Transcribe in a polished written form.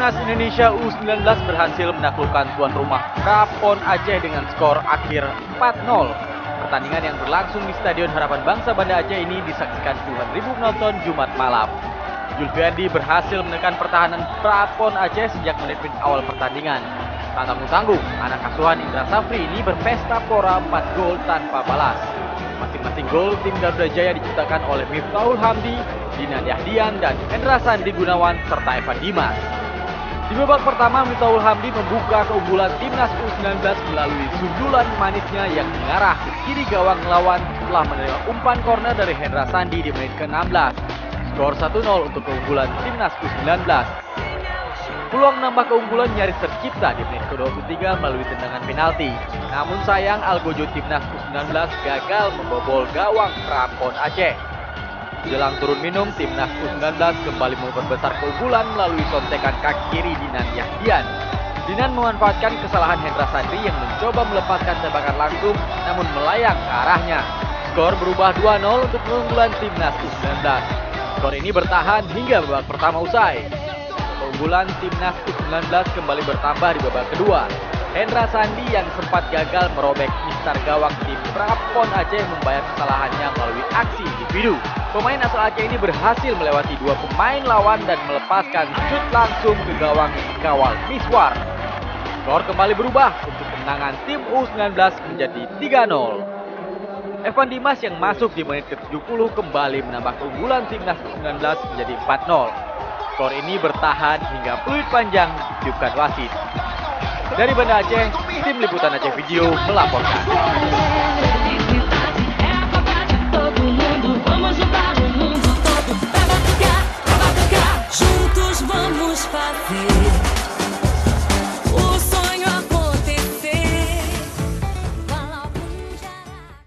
Timnas Indonesia U19 berhasil menaklukkan tuan rumah Prapon Aceh dengan skor akhir 4-0. Pertandingan yang berlangsung di Stadion Harapan Bangsa Banda Aceh ini disaksikan puluhan ribu penonton Jumat malam. Julfiandi berhasil menekan pertahanan Prapon Aceh sejak menit-menit awal pertandingan. Tak tanggung-tanggung, anak asuhan Indra Safri ini berpesta pora 4 gol tanpa balas. Masing-masing gol tim Garuda Jaya diciptakan oleh Miftahul Hamdi, Dinan Yahdian, dan Hendra Sandi Gunawan serta Evan Dimas. Di babak pertama, Miftahul Hamdi membuka keunggulan Timnas U19 melalui sundulan manisnya yang mengarah ke kiri gawang lawan setelah menerima umpan corner dari Hendra Sandi di menit ke-16. Skor 1-0 untuk keunggulan Timnas U19. Peluang menambah keunggulan nyaris tercipta di menit ke-23 melalui tendangan penalti. Namun sayang Algojo Timnas U19 gagal membobol gawang Prapon Aceh. Jelang turun minum, Timnas U19 kembali memperbesar keunggulan melalui sontekan kaki kiri Dinan Yahdian. Dinan memanfaatkan kesalahan Hendra Sandri yang mencoba melepaskan tembakan langsung namun melayang ke arahnya. Skor berubah 2-0 untuk keunggulan Timnas U19. Skor ini bertahan hingga babak pertama usai. Keunggulan Timnas U19 kembali bertambah di babak kedua. Hendra Sandi yang sempat gagal merobek mistar gawang tim Prapon Aceh membayar kesalahannya melalui aksi individu. Pemain asal Aceh ini berhasil melewati dua pemain lawan dan melepaskan shoot langsung ke gawang kawal Miswar. Skor kembali berubah untuk kemenangan tim U19 menjadi 3-0. Evan Dimas yang masuk di menit ke-70 kembali menambah keunggulan Timnas U19 menjadi 4-0. Skor ini bertahan hingga peluit panjang ditiupkan wasit. Dari Banda Aceh, tim liputan Aceh Video melaporkan.